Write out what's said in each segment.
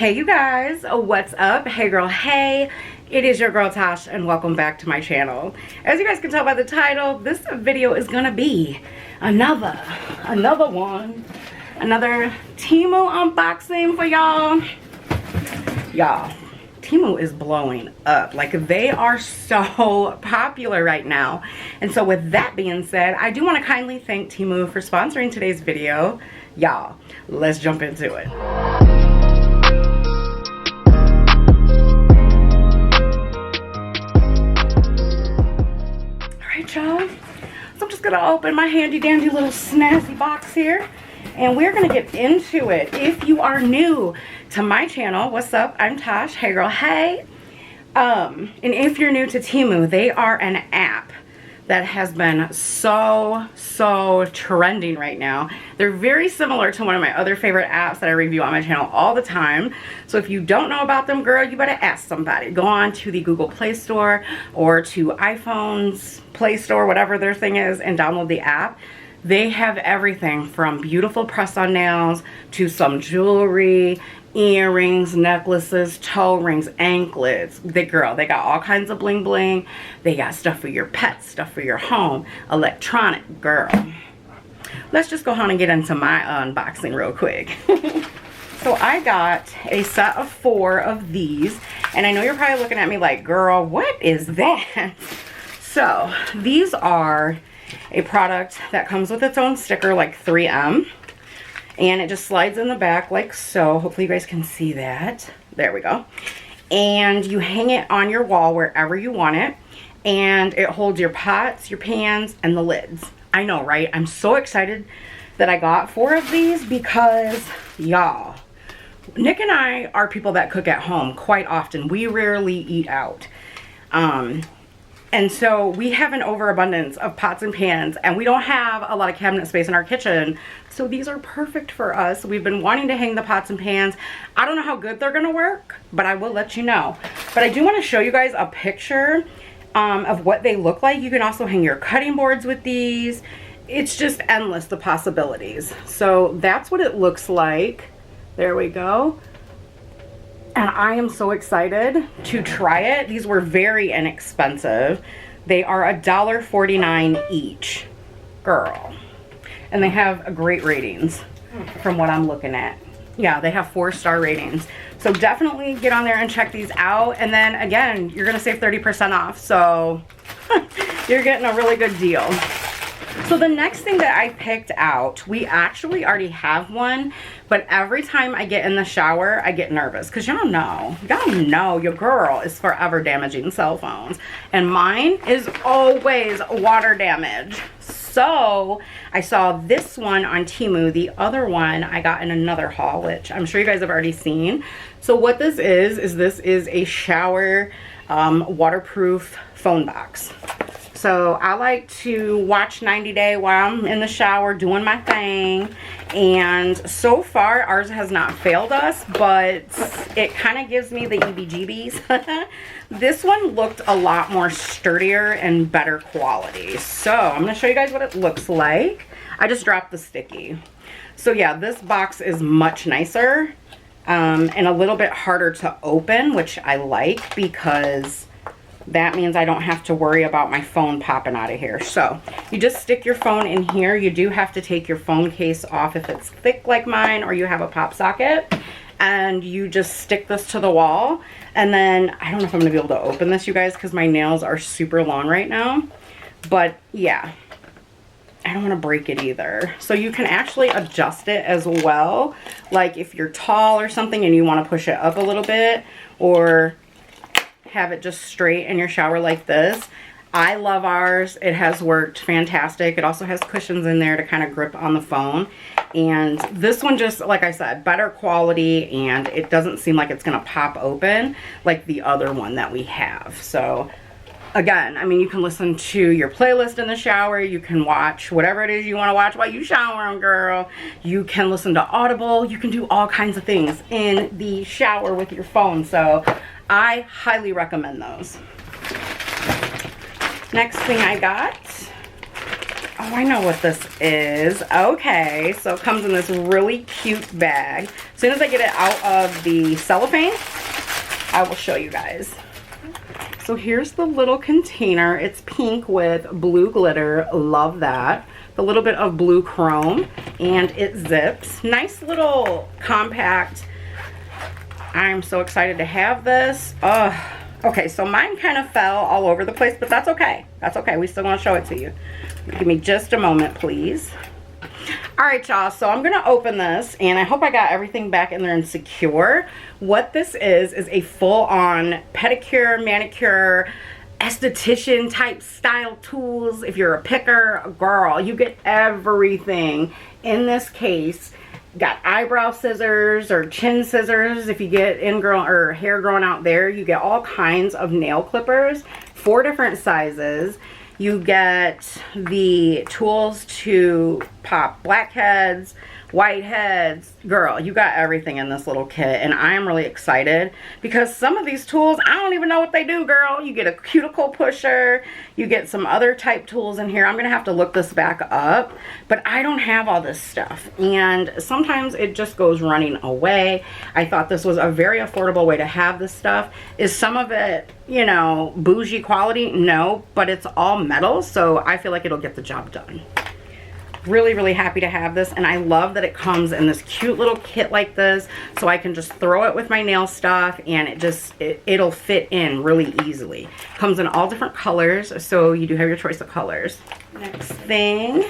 Hey you guys, what's up? Hey girl, hey. It is your girl Tasha and welcome back to my channel. As you guys can tell by the title, this video is gonna be another Temu unboxing for y'all. Y'all, Temu is blowing up. Like, they are so popular right now. And so with that being said, I do want to kindly thank Temu for sponsoring today's video. Y'all, let's jump into it. Y'all, so I'm just gonna open my handy dandy little snazzy box here and we're gonna get into it. If you are new to my channel, what's up? I'm Tosh. Hey girl, hey. And if you're new to Temu, they are an app that has been so trending right now. They're very similar to one of my other favorite apps that I review on my channel all the time. So if you don't know about them, girl, you better ask somebody. Go on to the Google Play Store or to iPhone's Play Store, whatever their thing is, and download the app. They have everything from beautiful press-on nails to some jewelry, earrings, necklaces, toe rings, anklets. They got all kinds of bling bling. They got stuff for your pets, stuff for your home, electronic. Girl, let's just go on and get into my unboxing real quick. So I got a set of 4 of these, and I know you're probably looking at me like, girl, what is that? So these are a product that comes with its own sticker, like 3M. And it just slides in the back like so. Hopefully you guys can see that. There we go. And you hang it on your wall wherever you want it. And it holds your pots, your pans, and the lids. I know, right? I'm so excited that I got 4 of these because, y'all, Nick and I are people that cook at home quite often. We rarely eat out. And so we have an overabundance of pots and pans, and we don't have a lot of cabinet space in our kitchen. So these are perfect for us. We've been wanting to hang the pots and pans. I don't know how good they're gonna work, but I will let you know. But I do wanna show you guys a picture of what they look like. You can also hang your cutting boards with these. It's just endless, the possibilities. So that's what it looks like. There we go. And I am so excited to try it. These were very inexpensive. They are $1.49 each, girl. And they have great ratings from what I'm looking at. Yeah, they have 4-star ratings. So definitely get on there and check these out. And then again, you're gonna save 30% off. So you're getting a really good deal. So the next thing that I picked out, we actually already have one, but every time I get in the shower, I get nervous because y'all know your girl is forever damaging cell phones, and mine is always water damage. So I saw this one on Temu. The other one I got in another haul, which I'm sure you guys have already seen. So what this is this is a shower waterproof phone box. So I like to watch 90 Day while I'm in the shower doing my thing. And so far, ours has not failed us, but it kind of gives me the EBGBs. This one looked a lot more sturdier and better quality. So I'm going to show you guys what it looks like. I just dropped the sticky. So yeah, this box is much nicer and a little bit harder to open, which I like because that means I don't have to worry about my phone popping out of here. So you just stick your phone in here. You do have to take your phone case off if it's thick like mine or you have a pop socket. And you just stick this to the wall. And then, I don't know if I'm gonna be able to open this, you guys, because my nails are super long right now. But yeah, I don't wanna break it either. So you can actually adjust it as well. Like if you're tall or something and you wanna push it up a little bit, or have it just straight in your shower like this. I love ours. It has worked fantastic. It also has cushions in there to kind of grip on the phone. And this one just, like I said, better quality, and it doesn't seem like it's gonna pop open like the other one that we have. So again, I mean, you can listen to your playlist in the shower. You can watch whatever it is you want to watch while you shower, girl. You can listen to Audible. You can do all kinds of things in the shower with your phone. So I highly recommend those. Next thing I got, Oh, I know what this is. Okay, so it comes in this really cute bag. As soon as I get it out of the cellophane, I will show you guys. So here's the little container. It's pink with blue glitter. Love that. A little bit of blue chrome, and it zips. Nice little compact. I'm so excited to have this. Okay, so mine kind of fell all over the place, but that's okay. That's okay. We still want to show it to you. Give me just a moment, please. All right, y'all, so I'm gonna open this, and I hope I got everything back in there and secure. What this is a full-on pedicure, manicure, esthetician type style tools. If you're a picker, girl, you get everything in this case. Got eyebrow scissors or chin scissors. If you get ingrown or hair growing out there, you get all kinds of nail clippers, 4 different sizes. You get the tools to pop blackheads, whiteheads. Girl, you got everything in this little kit, and I am really excited because some of these tools, I don't even know what they do, girl. You get a cuticle pusher, you get some other type tools in here. I'm gonna have to look this back up, but I don't have all this stuff, and sometimes it just goes running away. I thought this was a very affordable way to have this stuff. Is some of it, you know, bougie quality? No, but it's all metal, so I feel like it'll get the job done. Really, really happy to have this, and I love that it comes in this cute little kit like this, so I can just throw it with my nail stuff, and it'll fit in really easily. Comes in all different colors, so you do have your choice of colors. Next thing,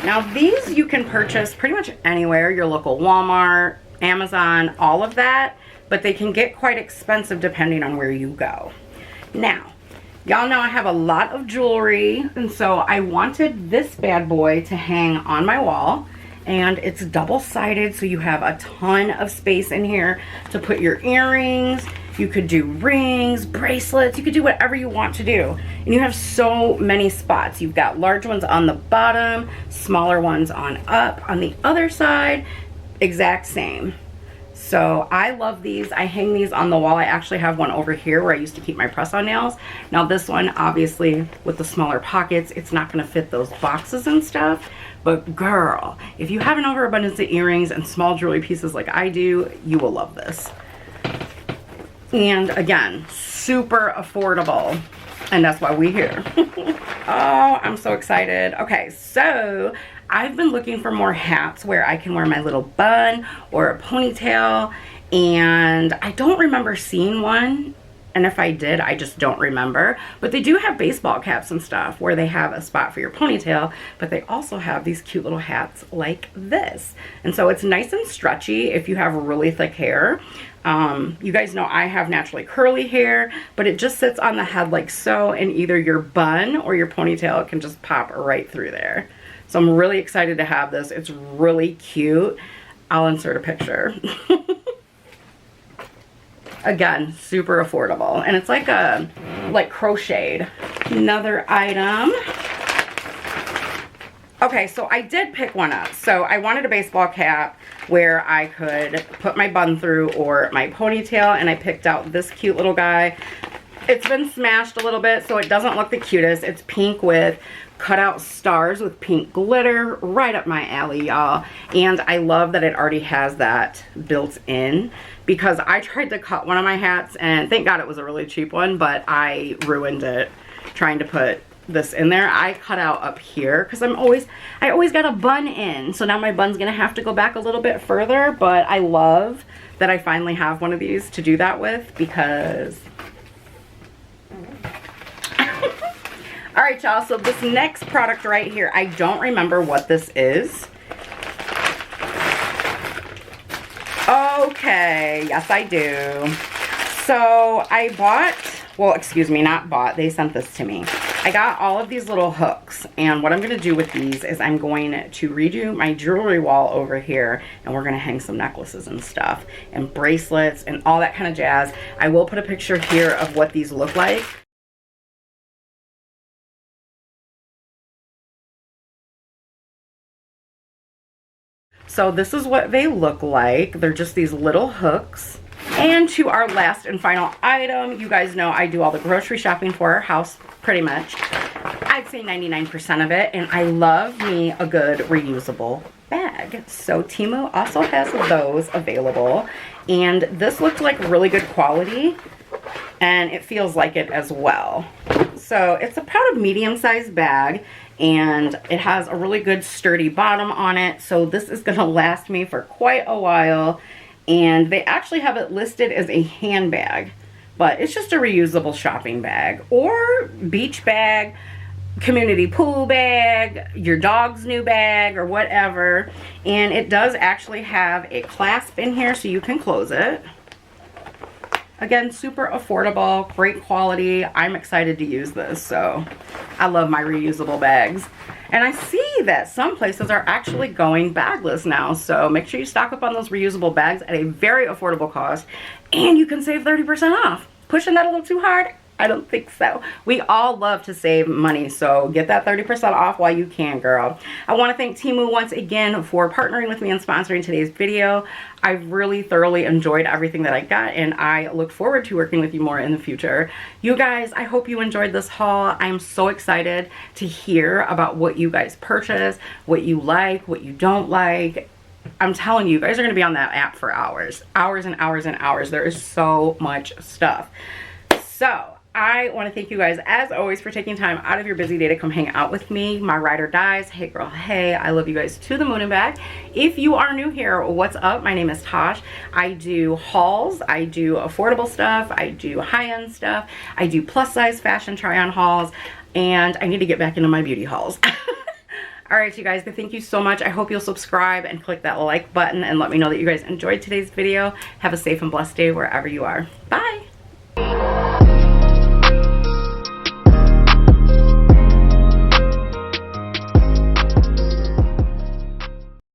now these you can purchase pretty much anywhere, your local Walmart, Amazon, all of that, but they can get quite expensive depending on where you go. Now, y'all know I have a lot of jewelry, and so I wanted this bad boy to hang on my wall, and it's double-sided, so you have a ton of space in here to put your earrings. You could do rings, bracelets, you could do whatever you want to do, and you have so many spots. You've got large ones on the bottom, smaller ones on up. On the other side, exact same. So I love these. I hang these on the wall. I actually have one over here where I used to keep my press-on nails. Now this one, obviously, with the smaller pockets, it's not going to fit those boxes and stuff. But girl, if you have an overabundance of earrings and small jewelry pieces like I do, you will love this. And again, super affordable. And that's why we're here. Oh, I'm so excited. Okay, so I've been looking for more hats where I can wear my little bun or a ponytail, and I don't remember seeing one, and if I did, I just don't remember. But they do have baseball caps and stuff where they have a spot for your ponytail, but they also have these cute little hats like this. And so it's nice and stretchy if you have really thick hair. You guys know I have naturally curly hair, but it just sits on the head like so, and either your bun or your ponytail can just pop right through there. So I'm really excited to have this. It's really cute. I'll insert a picture. Again, super affordable. And it's like crocheted. Another item. Okay, so I did pick one up. So I wanted a baseball cap where I could put my bun through or my ponytail, and I picked out this cute little guy. It's been smashed a little bit, so it doesn't look the cutest. It's pink with cutout stars with pink glitter. Right up my alley, y'all. And I love that it already has that built in, because I tried to cut one of my hats, and thank God it was a really cheap one, but I ruined it trying to put this in there. I cut out up here because I always got a bun in, so now my bun's gonna have to go back a little bit further, but I love that I finally have one of these to do that with, because all right, y'all, so this next product right here, I don't remember what this is. Okay, yes I do. So I bought, well, excuse me, not bought, they sent this to me. I got all of these little hooks, and what I'm going to do with these is I'm going to redo my jewelry wall over here, and we're going to hang some necklaces and stuff and bracelets and all that kind of jazz. I will put a picture here of what these look like. So this is what they look like. They're just these little hooks. And to our last and final item, you guys know I do all the grocery shopping for our house, pretty much. I'd say 99% of it, and I love me a good reusable bag. So Temu also has those available, and this looked like really good quality, and it feels like it as well. So it's about a medium-sized bag, and it has a really good sturdy bottom on it, so this is going to last me for quite a while. And they actually have it listed as a handbag, but it's just a reusable shopping bag or beach bag, community pool bag, your dog's new bag, or whatever. And it does actually have a clasp in here so you can close it. Again, super affordable, great quality. I'm excited to use this, so I love my reusable bags. And I see that some places are actually going bagless now, so make sure you stock up on those reusable bags at a very affordable cost, and you can save 30% off. Pushing that a little too hard? I don't think so. We all love to save money, so get that 30% off while you can, girl. I want to thank Temu once again for partnering with me and sponsoring today's video. I've really thoroughly enjoyed everything that I got, and I look forward to working with you more in the future. You guys, I hope you enjoyed this haul. I'm so excited to hear about what you guys purchase, what you like, what you don't like. I'm telling you, you guys are going to be on that app for hours. Hours and hours and hours. There is so much stuff. So I want to thank you guys, as always, for taking time out of your busy day to come hang out with me. My ride or dies. Hey girl, hey, I love you guys to the moon and back. If you are new here, what's up? My name is Tosh. I do hauls. I do affordable stuff. I do high-end stuff. I do plus-size fashion try-on hauls. And I need to get back into my beauty hauls. All right, you guys, thank you so much. I hope you'll subscribe and click that like button and let me know that you guys enjoyed today's video. Have a safe and blessed day wherever you are. Bye.